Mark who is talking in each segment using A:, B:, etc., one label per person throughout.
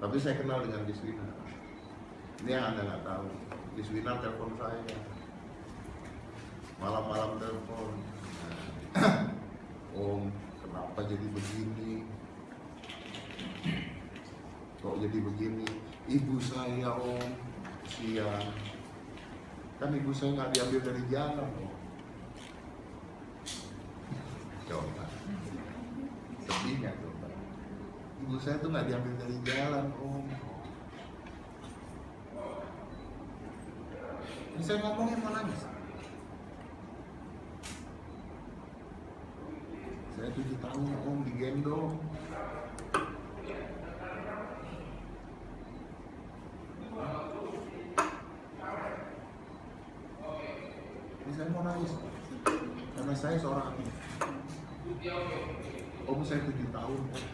A: Tapi saya kenal dengan Giswina. Ini yang Anda nggak tahu. Giswina telepon saya. Malam-malam telepon. Om, kenapa jadi begini? Kok jadi begini? Ibu saya om, siang. Kan ibu saya nggak diambil dari jalan om. Coba. Sedihnya coba. Ibu saya tuh nggak diambil dari jalan om. Ini saya ngomongin mau nangis. Saya 7 tahun om digendong. Ini saya mau nangis karena saya seorang om. Saya 7 tahun om.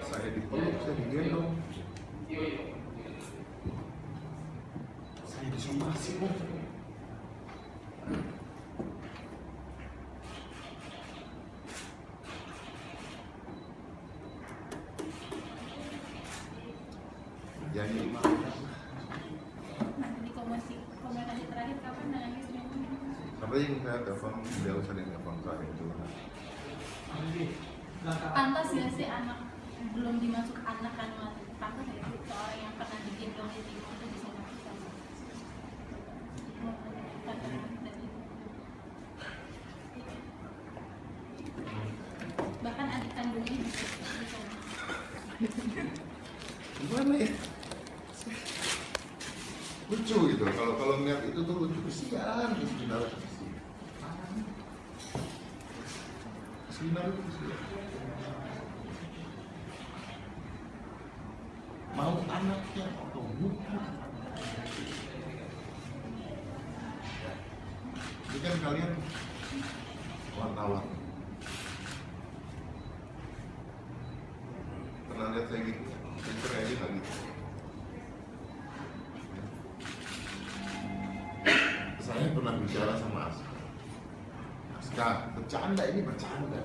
A: Saya dipeluk, saya digendong, saya disomasi om. Jadi
B: komunikasi terakhir kapan dengan Giswina?
A: sampai yang saya telepon, beliau sering telepon saya itu.
B: Pantas ya sih anak belum dimasuk anak kandungan, pantas ya sih seorang yang pernah digendong itu bisa melakukan bahkan adik kandungnya bisa.
A: Gimana ya? Lucu gitu, kalau ngeliat itu tuh lucu, kesian sebenarnya. Sebenarnya kesian. Mau anaknya atau bukan? Ini kan kalian wartawan. Pernah lihat saya gitu? Pinter aja nggak gitu. Saya pernah bicara sama Aska. Aska, bercanda ini bercanda.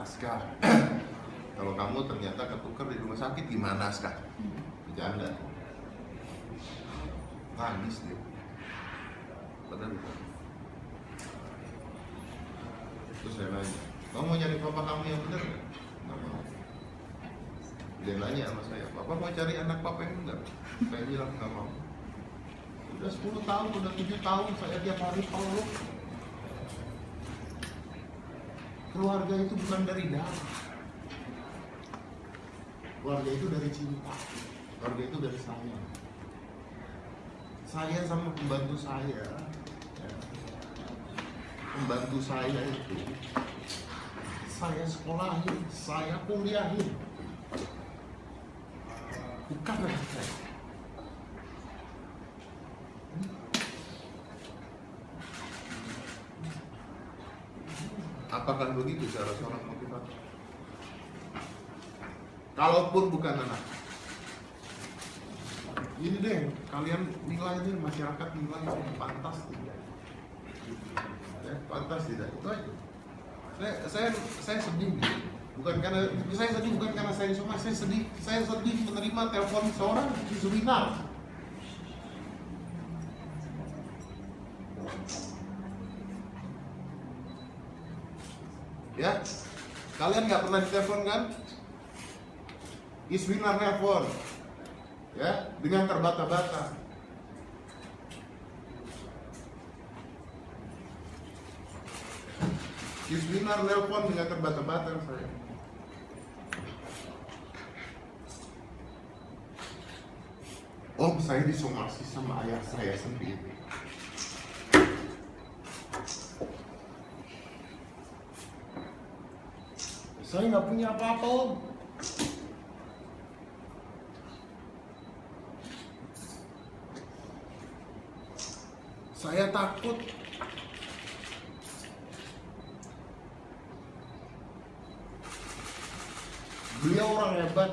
A: Aska, kalau kamu ternyata ketukar di rumah sakit gimana Aska? Bercanda. Nangis dia. Padahal bukan. Terus saya nanya, kamu mau cari papa kamu yang benar nggak? Nggak mau. Dia nanya sama saya, papa mau cari anak papa yang benar? Saya bilang nggak mau. Udah 10 tahun, udah 7 tahun saya tiap hari peluk. Keluarga itu bukan dari darah. Keluarga itu dari cinta. Keluarga itu dari sayang. Saya sama pembantu saya, ya, pembantu saya itu saya sekolahin, saya kuliahin. Bukan dari saya. Apakah begitu cara seorang motivator? Kalaupun bukan anak, ini deh, kalian nilai deh, masyarakat nilai pantas tidak? Ya, pantas tidak? Itu aja. Saya sedih, bukan karena saya sedih bukan karena saya disomasi, saya sedih menerima telepon seorang Giswina. Ya, kalian nggak pernah ditelepon kan? Giswina nelpon, ya, dengan terbata-bata. Giswina nelpon dengan terbata-bata saya. Om, saya disomasi sama ayah saya sendiri. Saya nggak punya apa-apa om. Saya takut. Beliau orang hebat.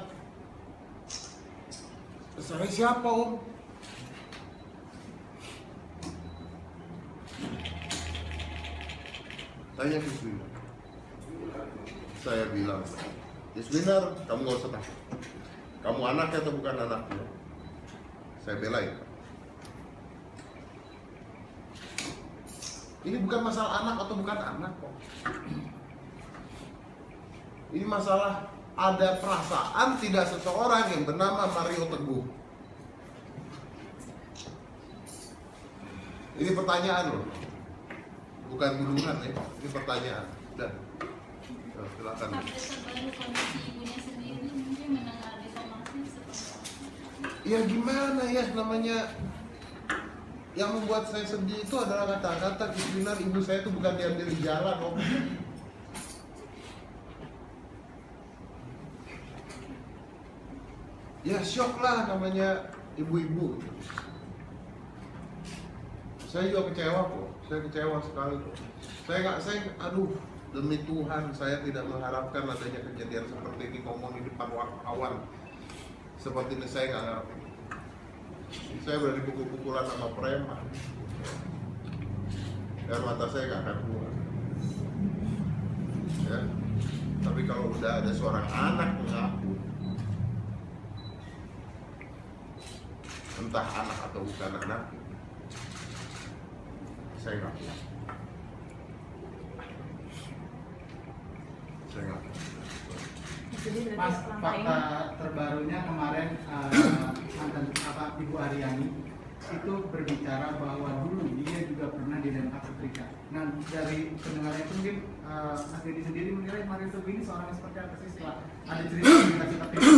A: Saya siapa om? Tanya Giswina. Saya bilang, Giswina, kamu gak usah takut. Kamu anaknya atau bukan anaknya? Saya belain. Ini bukan masalah anak atau bukan anak kok. Ini masalah ada perasaan tidak seseorang yang bernama Mario Teguh. Ini pertanyaan loh, bukan gunungan ya. Ini pertanyaan. Dan silakan.
B: Update terbaru kondisi ibunya sendiri mungkin mendengar informasi seperti apa?
A: Ya gimana ya namanya. Yang membuat saya sedih itu adalah kata-kata Kiswinar, ibu saya itu bukan diambil di jalan loh. Ya shock lah namanya ibu-ibu. Saya juga kecewa kok, saya kecewa sekali kok. Aduh, demi Tuhan saya tidak mengharapkan adanya kejadian seperti ini, ngomong di depan wartawan seperti ini, saya nggak ngerti. Saya berani pukul-pukulan sama preman, dan mata saya nggak akan keluar. Ya, tapi kalau udah ada seorang anak mengaku, entah anak atau bukan anak, saya nggak.
C: Mas, fakta terbarunya kemarin mantan Ibu Aryani itu berbicara bahwa dulu dia juga pernah dilempar setrika. Nah, dari pendengaran itu mungkin Mas Deddy sendiri menilai Mario Teguh ini seorang yang seperti apa sih setelah ada cerita seperti itu?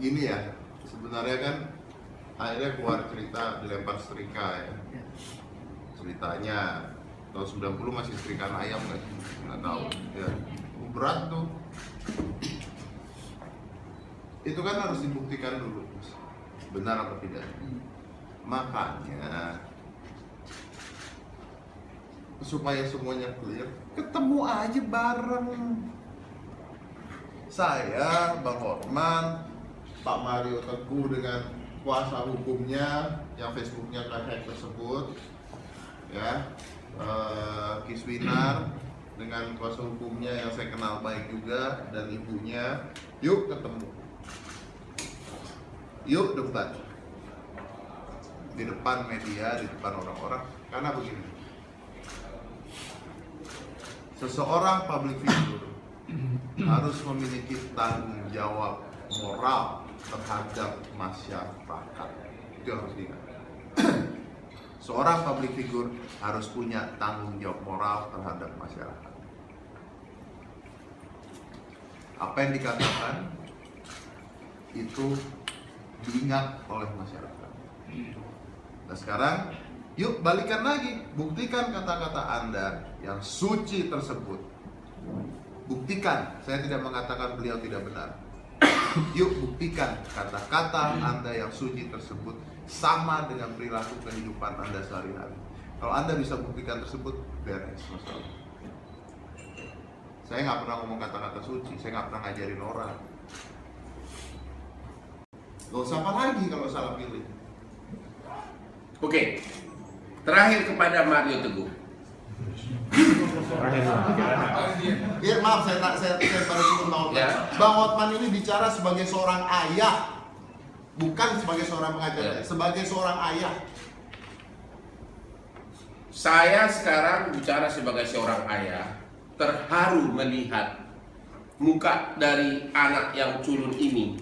A: Gini ya, sebenarnya kan akhirnya keluar cerita dilempar setrika ya. Ceritanya tahun 90 masih setrikaan ayam nggak tahu ya. Berat tuh. Itu kan harus dibuktikan dulu benar atau tidak. Makanya supaya semuanya clear, ketemu aja bareng. Saya, Bang Hotman, Pak Mario Teguh dengan kuasa hukumnya yang Facebooknya terhack tersebut, ya, Kiswinar dengan kuasa hukumnya yang saya kenal baik juga dan ibunya, yuk ketemu, yuk debat di depan media, di depan orang-orang. Karena begini, seseorang public figure harus memiliki tanggung jawab moral terhadap masyarakat. Itu yang harus diingat. Seorang public figure harus punya tanggung jawab moral terhadap masyarakat. Apa yang dikatakan itu diingat oleh masyarakat. Nah sekarang, yuk balikan lagi, buktikan kata-kata Anda yang suci tersebut. Buktikan, saya tidak mengatakan beliau tidak benar. Yuk buktikan kata-kata Anda yang suci tersebut sama dengan perilaku kehidupan Anda sehari-hari. Kalau Anda bisa buktikan tersebut, beres masalah. Saya nggak pernah ngomong kata-kata suci, saya nggak pernah ngajarin orang. Gak usah apa lagi kalau salah pilih.
D: Oke, terakhir kepada Mario Teguh.
A: Ya maaf, saya baru ingin Bang Hotman.
D: Ya.
A: Bang Hotman ini bicara sebagai seorang ayah, bukan sebagai seorang pengajar, sebagai seorang ayah.
D: Saya sekarang bicara sebagai seorang ayah, terharu melihat muka dari anak yang culun ini.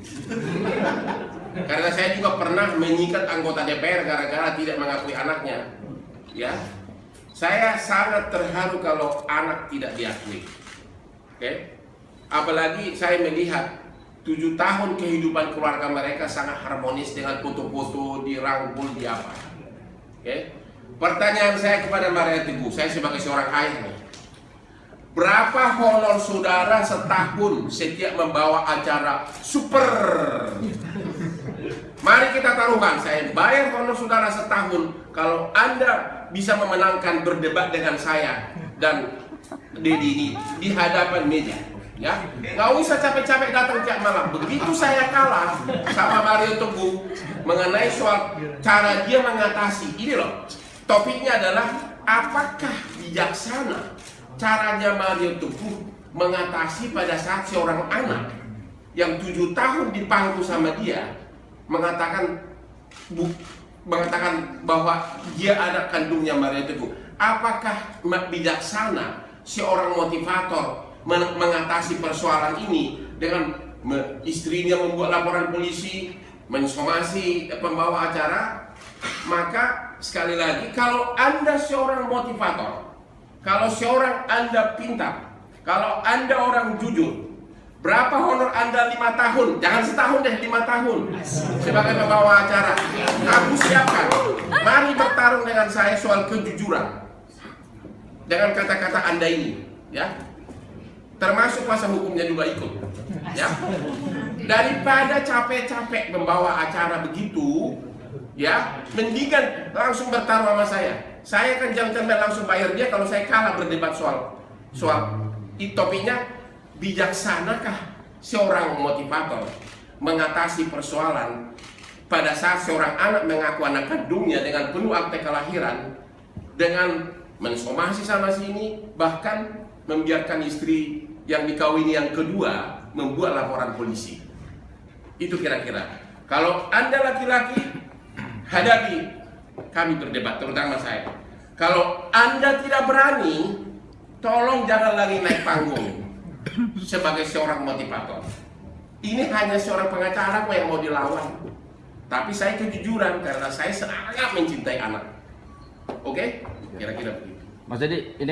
D: Karena saya juga pernah menyikat anggota DPR gara-gara tidak mengakui anaknya. Ya, saya sangat terharu kalau anak tidak diakui. Oke, apalagi saya melihat 7 tahun kehidupan keluarga mereka sangat harmonis dengan foto-foto dirangkul di apa. Oke, pertanyaan saya kepada Mario Teguh, saya sebagai seorang ayah nih. Berapa honor saudara setahun setiap membawa acara super? Mari kita taruhkan, saya bayar honor saudara setahun kalau Anda bisa memenangkan berdebat dengan saya dan Deddy di hadapan media. Ya, nggak usah capek-capek datang tiap malam. Begitu saya kalah sama Mario Teguh mengenai soal cara dia mengatasi ini loh. Topiknya adalah apakah bijaksana caranya Mario Teguh mengatasi pada saat seorang anak yang 7 tahun dipangku sama dia mengatakan bahwa dia anak kandungnya Maria Teguh. Apakah bijaksana seorang motivator mengatasi persoalan ini dengan istrinya membuat laporan polisi, mensomasi pembawa acara? Maka sekali lagi, kalau Anda seorang motivator, kalau seorang Anda pintar, kalau Anda orang jujur, berapa honor Anda 5 tahun? Jangan setahun deh, 5 tahun sebagai pembawa acara. Aku siapkan. Mari bertarung dengan saya soal kejujuran. Dengan kata-kata Anda ini, ya. Termasuk kuasa hukumnya juga ikut, ya. Daripada capek-capek membawa acara begitu, ya, mendingan langsung bertaruh sama saya. Saya akan jangan langsung bayar dia kalau saya kalah berdebat soal topiknya, bijaksanakah seorang motivator mengatasi persoalan pada saat seorang anak mengaku anak kandungnya dengan penuh akte kelahiran, dengan mensomasi sana sini, bahkan membiarkan istri yang dikawini yang kedua membuat laporan polisi. Itu kira-kira. Kalau Anda laki-laki, hadapi, kami berdebat, terutama saya. Kalau Anda tidak berani, tolong jangan lagi naik panggung sebagai seorang motivator. Ini hanya seorang pengacara kok yang mau dilawan. Tapi saya kejujuran karena saya sangat mencintai anak. Oke? Kira-kira begitu.
E: Mas Dedi, ini